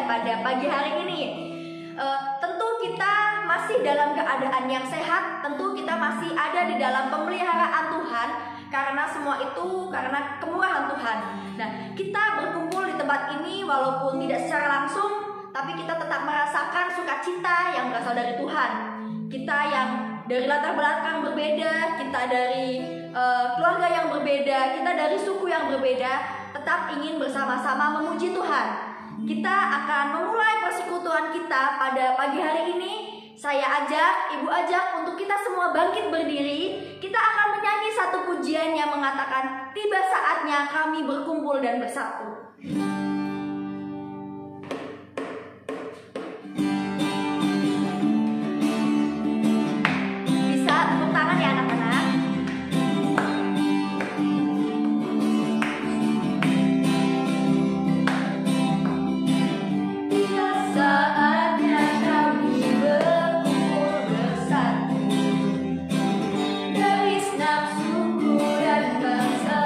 pada pagi hari ini. Tentu kita masih dalam keadaan yang sehat, tentu kita masih ada di dalam pemeliharaan Tuhan, karena semua itu karena kemurahan Tuhan. Nah, kita berkumpul di tempat ini walaupun tidak secara langsung, tapi kita tetap merasakan sukacita yang berasal dari Tuhan. Kita yang dari latar belakang berbeda, kita dari keluarga yang berbeda, kita dari suku yang berbeda, tetap ingin bersama-sama memuji Tuhan. Kita akan memulai persekutuan kita pada pagi hari ini. Saya ajak, Ibu ajak untuk kita semua bangkit berdiri. Kita akan menyanyi satu pujian yang mengatakan, tiba saatnya kami berkumpul dan bersatu. Bisa tepuk tangan ya anak-anak. Tiba saatnya kami berkumpul bersatu, dari segenap suku dan bangsa.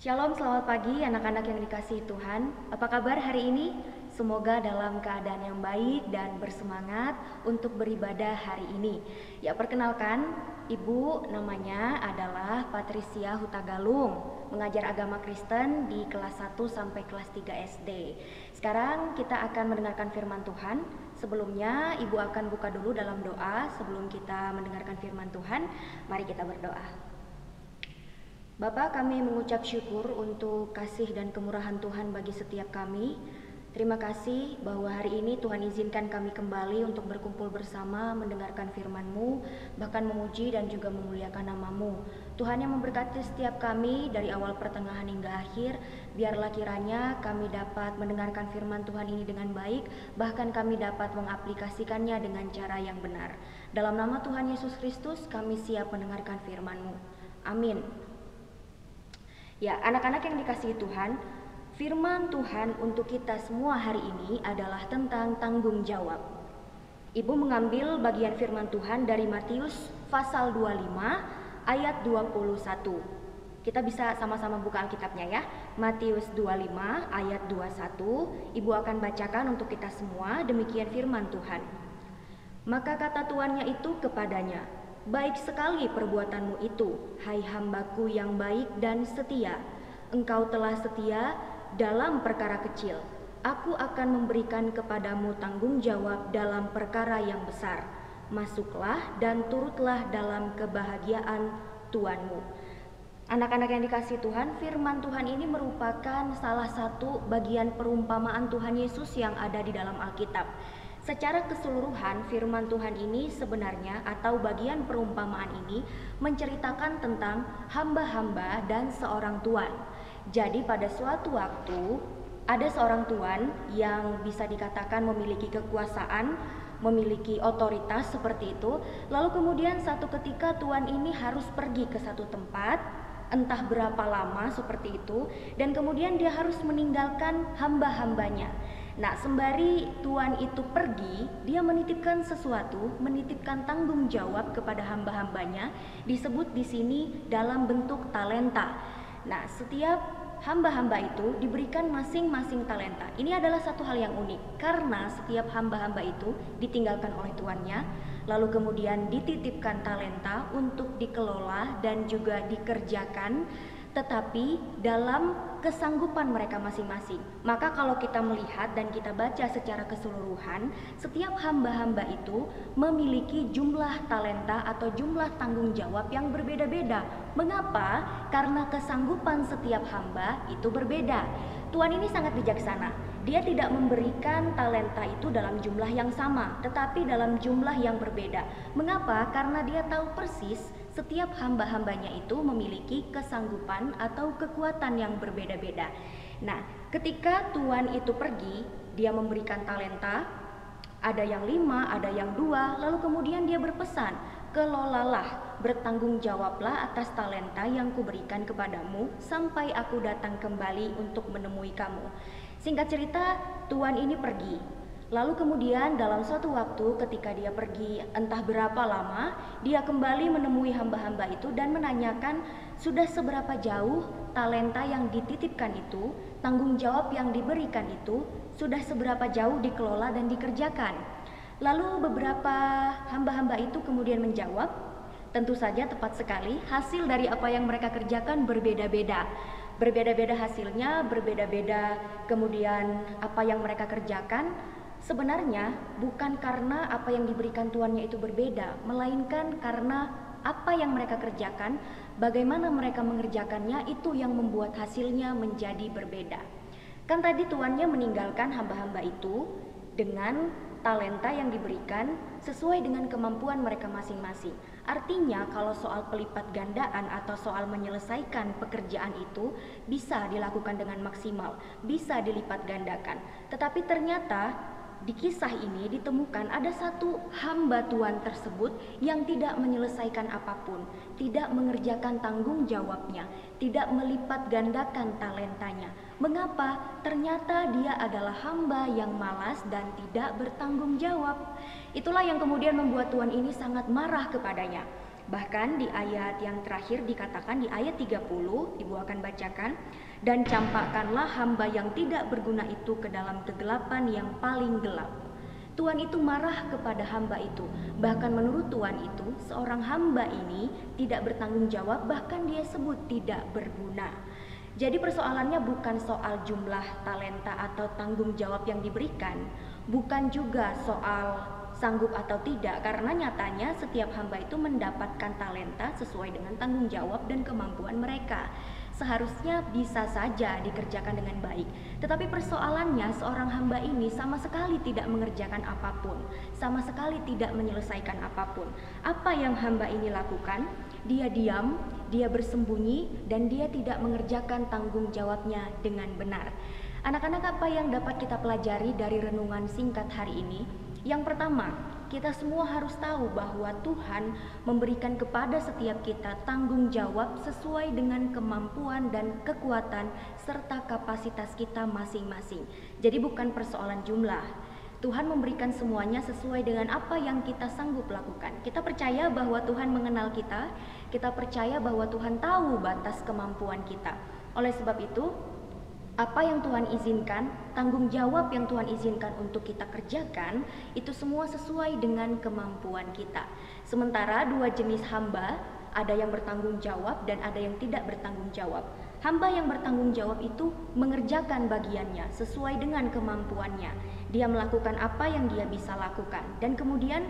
Shalom, selamat pagi anak-anak yang dikasihi Tuhan. Apa kabar hari ini? Semoga dalam keadaan yang baik dan bersemangat untuk beribadah hari ini. Ya, perkenalkan, Ibu namanya adalah Patricia Hutagalung, mengajar agama Kristen di kelas 1 sampai kelas 3 SD. Sekarang kita akan mendengarkan firman Tuhan. Sebelumnya Ibu akan buka dulu dalam doa sebelum kita mendengarkan firman Tuhan. Mari kita berdoa. Bapa, kami mengucap syukur untuk kasih dan kemurahan Tuhan bagi setiap kami. Terima kasih bahwa hari ini Tuhan izinkan kami kembali untuk berkumpul bersama, mendengarkan firman-Mu, bahkan memuji dan juga memuliakan nama-Mu. Tuhan yang memberkati setiap kami dari awal pertengahan hingga akhir. Biarlah kiranya kami dapat mendengarkan firman Tuhan ini dengan baik, bahkan kami dapat mengaplikasikannya dengan cara yang benar. Dalam nama Tuhan Yesus Kristus kami siap mendengarkan firman-Mu. Amin. Ya, anak-anak yang dikasihi Tuhan, firman Tuhan untuk kita semua hari ini adalah tentang tanggung jawab. Ibu mengambil bagian firman Tuhan dari Matius pasal 25 ayat 21. Kita bisa sama-sama buka Alkitabnya ya. Matius 25 ayat 21. Ibu akan bacakan untuk kita semua, demikian firman Tuhan. Maka kata tuannya itu kepadanya, "Baik sekali perbuatanmu itu, hai hambaku yang baik dan setia. Engkau telah setia dalam perkara kecil. Aku akan memberikan kepadamu tanggung jawab dalam perkara yang besar. Masuklah dan turutlah dalam kebahagiaan Tuanmu." Anak-anak yang dikasihi Tuhan, firman Tuhan ini merupakan salah satu bagian perumpamaan Tuhan Yesus yang ada di dalam Alkitab. Secara keseluruhan, firman Tuhan ini sebenarnya atau bagian perumpamaan ini menceritakan tentang hamba-hamba dan seorang tuan. Jadi pada suatu waktu ada seorang tuan yang bisa dikatakan memiliki kekuasaan, memiliki otoritas seperti itu. Lalu kemudian satu ketika tuan ini harus pergi ke satu tempat, entah berapa lama seperti itu, dan kemudian dia harus meninggalkan hamba-hambanya. Nah, sembari tuan itu pergi, dia menitipkan sesuatu, menitipkan tanggung jawab kepada hamba-hambanya, disebut di sini dalam bentuk talenta. Nah, setiap hamba-hamba itu diberikan masing-masing talenta. Ini adalah satu hal yang unik, karena setiap hamba-hamba itu ditinggalkan oleh tuannya, lalu kemudian dititipkan talenta untuk dikelola dan juga dikerjakan, tetapi dalam kesanggupan mereka masing-masing. Maka kalau kita melihat dan kita baca secara keseluruhan, setiap hamba-hamba itu memiliki jumlah talenta atau jumlah tanggung jawab yang berbeda-beda. Mengapa? Karena kesanggupan setiap hamba itu berbeda. Tuhan ini sangat bijaksana. Dia tidak memberikan talenta itu dalam jumlah yang sama, tetapi dalam jumlah yang berbeda. Mengapa? Karena dia tahu persis setiap hamba-hambanya itu memiliki kesanggupan atau kekuatan yang berbeda-beda. Nah, ketika Tuhan itu pergi, dia memberikan talenta, ada yang 5, ada yang 2, lalu kemudian dia berpesan, "Kelolalah, bertanggung jawablah atas talenta yang kuberikan kepadamu sampai aku datang kembali untuk menemui kamu." Singkat cerita, tuan ini pergi. Lalu kemudian dalam suatu waktu ketika dia pergi entah berapa lama, dia kembali menemui hamba-hamba itu dan menanyakan sudah seberapa jauh talenta yang dititipkan itu, tanggung jawab yang diberikan itu, sudah seberapa jauh dikelola dan dikerjakan. Lalu beberapa hamba-hamba itu kemudian menjawab, tentu saja tepat sekali, hasil dari apa yang mereka kerjakan berbeda-beda. Berbeda-beda hasilnya, berbeda-beda kemudian apa yang mereka kerjakan. Sebenarnya bukan karena apa yang diberikan tuannya itu berbeda, melainkan karena apa yang mereka kerjakan, bagaimana mereka mengerjakannya, itu yang membuat hasilnya menjadi berbeda. Kan tadi tuannya meninggalkan hamba-hamba itu dengan talenta yang diberikan sesuai dengan kemampuan mereka masing-masing. Artinya kalau soal pelipat gandaan atau soal menyelesaikan pekerjaan itu bisa dilakukan dengan maksimal, bisa dilipat gandakan. Tetapi ternyata di kisah ini ditemukan ada satu hamba Tuhan tersebut yang tidak menyelesaikan apapun, tidak mengerjakan tanggung jawabnya, tidak melipat gandakan talentanya. Mengapa? Ternyata dia adalah hamba yang malas dan tidak bertanggung jawab. Itulah yang kemudian membuat Tuhan ini sangat marah kepadanya. Bahkan di ayat yang terakhir dikatakan di ayat 30, Ibu akan bacakan, dan campakkanlah hamba yang tidak berguna itu ke dalam kegelapan yang paling gelap. Tuhan itu marah kepada hamba itu. Bahkan menurut Tuhan itu, seorang hamba ini tidak bertanggung jawab, bahkan dia sebut tidak berguna. Jadi persoalannya bukan soal jumlah talenta atau tanggung jawab yang diberikan, bukan juga soal sanggup atau tidak, karena nyatanya setiap hamba itu mendapatkan talenta sesuai dengan tanggung jawab dan kemampuan mereka. Seharusnya bisa saja dikerjakan dengan baik. Tetapi persoalannya seorang hamba ini sama sekali tidak mengerjakan apapun, sama sekali tidak menyelesaikan apapun. Apa yang hamba ini lakukan? Dia diam, dia bersembunyi, dan dia tidak mengerjakan tanggung jawabnya dengan benar. Anak-anak, apa yang dapat kita pelajari dari renungan singkat hari ini? Yang pertama, kita semua harus tahu bahwa Tuhan memberikan kepada setiap kita tanggung jawab sesuai dengan kemampuan dan kekuatan serta kapasitas kita masing-masing. Jadi bukan persoalan jumlah. Tuhan memberikan semuanya sesuai dengan apa yang kita sanggup lakukan. Kita percaya bahwa Tuhan mengenal kita, kita percaya bahwa Tuhan tahu batas kemampuan kita. Oleh sebab itu, apa yang Tuhan izinkan, tanggung jawab yang Tuhan izinkan untuk kita kerjakan, itu semua sesuai dengan kemampuan kita. Sementara dua jenis hamba, ada yang bertanggung jawab dan ada yang tidak bertanggung jawab. Hamba yang bertanggung jawab itu mengerjakan bagiannya sesuai dengan kemampuannya. Dia melakukan apa yang dia bisa lakukan, dan kemudian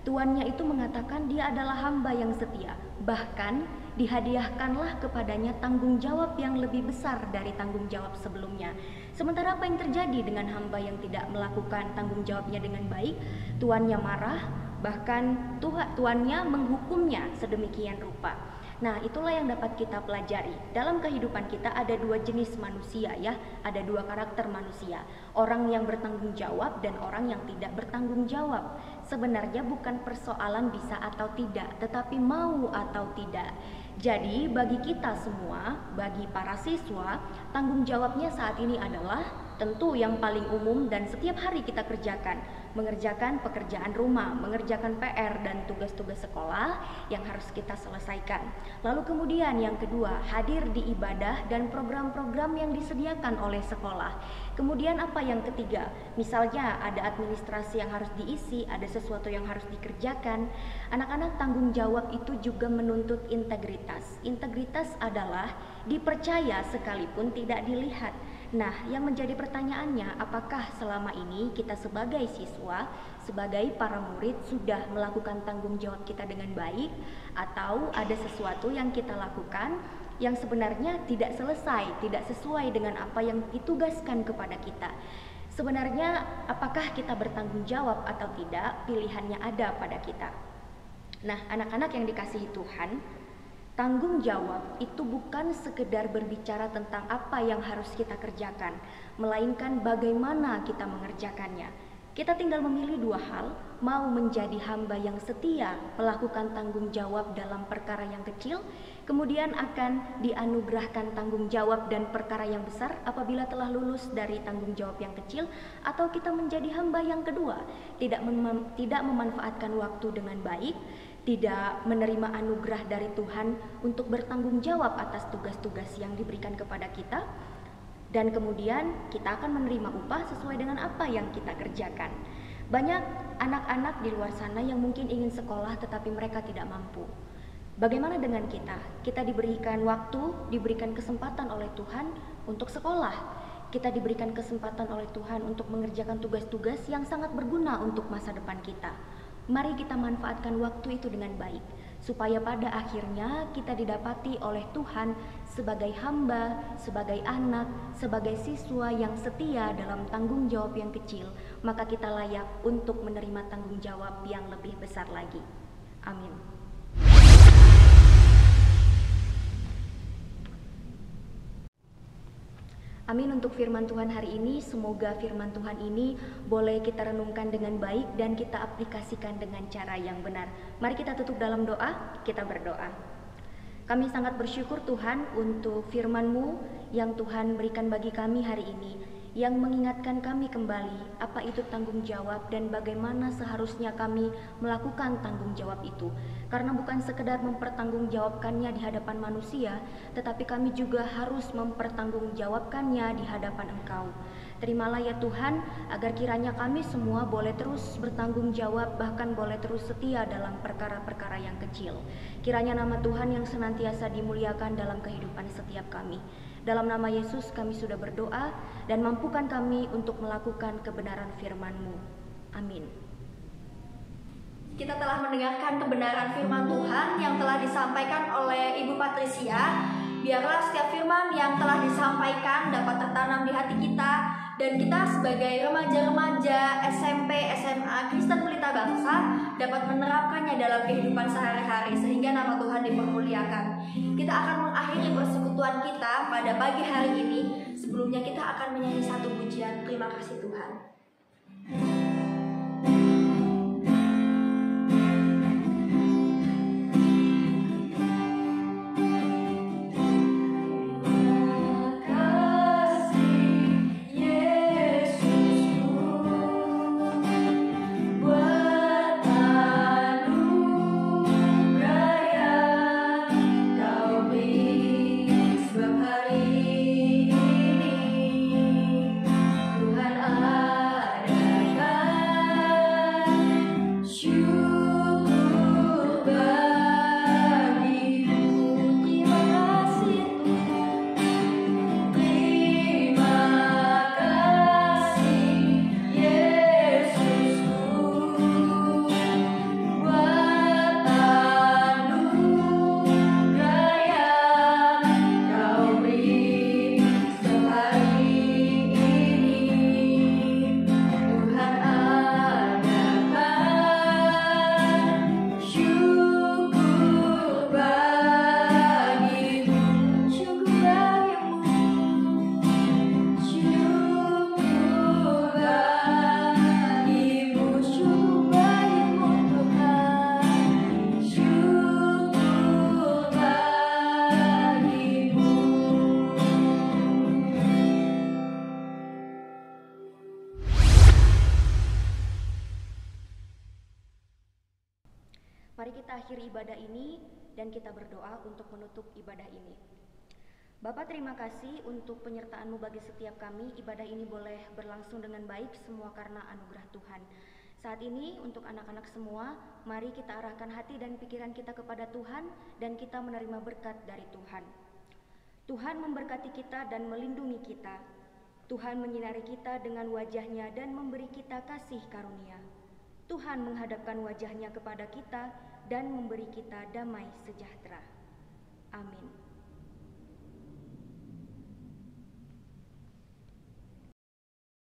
tuannya itu mengatakan dia adalah hamba yang setia. Bahkan dihadiahkanlah kepadanya tanggung jawab yang lebih besar dari tanggung jawab sebelumnya. Sementara apa yang terjadi dengan hamba yang tidak melakukan tanggung jawabnya dengan baik? Tuannya marah, bahkan tuannya menghukumnya sedemikian rupa. Nah, itulah yang dapat kita pelajari. Dalam kehidupan kita ada dua jenis manusia ya, ada dua karakter manusia. Orang yang bertanggung jawab dan orang yang tidak bertanggung jawab. Sebenarnya bukan persoalan bisa atau tidak, tetapi mau atau tidak. Jadi bagi kita semua, bagi para siswa, tanggung jawabnya saat ini adalah tentu yang paling umum dan setiap hari kita kerjakan, mengerjakan pekerjaan rumah, mengerjakan PR dan tugas-tugas sekolah yang harus kita selesaikan. Lalu kemudian yang kedua, hadir di ibadah dan program-program yang disediakan oleh sekolah. Kemudian apa yang ketiga? Misalnya ada administrasi yang harus diisi, ada sesuatu yang harus dikerjakan. Anak-anak, tanggung jawab itu juga menuntut integritas. Integritas adalah dipercaya sekalipun tidak dilihat. Nah, yang menjadi pertanyaannya, apakah selama ini kita sebagai siswa, sebagai para murid sudah melakukan tanggung jawab kita dengan baik, atau ada sesuatu yang kita lakukan yang sebenarnya tidak selesai, tidak sesuai dengan apa yang ditugaskan kepada kita? Sebenarnya apakah kita bertanggung jawab atau tidak, pilihannya ada pada kita. Nah, anak-anak yang dikasihi Tuhan, tanggung jawab itu bukan sekedar berbicara tentang apa yang harus kita kerjakan, melainkan bagaimana kita mengerjakannya. Kita tinggal memilih dua hal, mau menjadi hamba yang setia, melakukan tanggung jawab dalam perkara yang kecil, kemudian akan dianugerahkan tanggung jawab dan perkara yang besar apabila telah lulus dari tanggung jawab yang kecil, atau kita menjadi hamba yang kedua, tidak memanfaatkan waktu dengan baik, tidak menerima anugerah dari Tuhan untuk bertanggung jawab atas tugas-tugas yang diberikan kepada kita, dan kemudian kita akan menerima upah sesuai dengan apa yang kita kerjakan. Banyak anak-anak di luar sana yang mungkin ingin sekolah tetapi mereka tidak mampu. Bagaimana dengan kita? Kita diberikan waktu, diberikan kesempatan oleh Tuhan untuk sekolah. Kita diberikan kesempatan oleh Tuhan untuk mengerjakan tugas-tugas yang sangat berguna untuk masa depan kita. Mari kita manfaatkan waktu itu dengan baik, supaya pada akhirnya kita didapati oleh Tuhan sebagai hamba, sebagai anak, sebagai siswa yang setia dalam tanggung jawab yang kecil, maka kita layak untuk menerima tanggung jawab yang lebih besar lagi. Amin. Amin untuk firman Tuhan hari ini. Semoga firman Tuhan ini boleh kita renungkan dengan baik dan kita aplikasikan dengan cara yang benar. Mari kita tutup dalam doa, kita berdoa. Kami sangat bersyukur Tuhan untuk firman-Mu yang Tuhan berikan bagi kami hari ini, yang mengingatkan kami kembali apa itu tanggung jawab dan bagaimana seharusnya kami melakukan tanggung jawab itu. Karena bukan sekedar mempertanggungjawabkannya di hadapan manusia, tetapi kami juga harus mempertanggungjawabkannya di hadapan Engkau. Terimalah ya Tuhan, agar kiranya kami semua boleh terus bertanggung jawab, bahkan boleh terus setia dalam perkara-perkara yang kecil. Kiranya nama Tuhan yang senantiasa dimuliakan dalam kehidupan setiap kami. Dalam nama Yesus kami sudah berdoa, dan mampukan kami untuk melakukan kebenaran firman-Mu. Amin. Kita telah mendengarkan kebenaran firman Tuhan yang telah disampaikan oleh Ibu Patricia. Biarlah setiap firman yang telah disampaikan dapat tertanam di hati kita, dan kita sebagai remaja-remaja SMP, SMA, Kristen Pelita Bangsa dapat menerapkannya dalam kehidupan sehari-hari sehingga nama Tuhan dipermuliakan. Kita akan mengakhiri persekutuan kita pada pagi hari ini. Sebelumnya kita akan menyanyi satu pujian. Terima kasih Tuhan. Mari kita akhiri ibadah ini dan kita berdoa untuk menutup ibadah ini. Bapa, terima kasih untuk penyertaan-Mu bagi setiap kami. Ibadah ini boleh berlangsung dengan baik semua karena anugerah Tuhan. Saat ini untuk anak-anak semua, mari kita arahkan hati dan pikiran kita kepada Tuhan dan kita menerima berkat dari Tuhan. Tuhan memberkati kita dan melindungi kita. Tuhan menyinari kita dengan wajah-Nya dan memberi kita kasih karunia. Tuhan menghadapkan wajah-Nya kepada kita dan memberi kita damai sejahtera. Amin.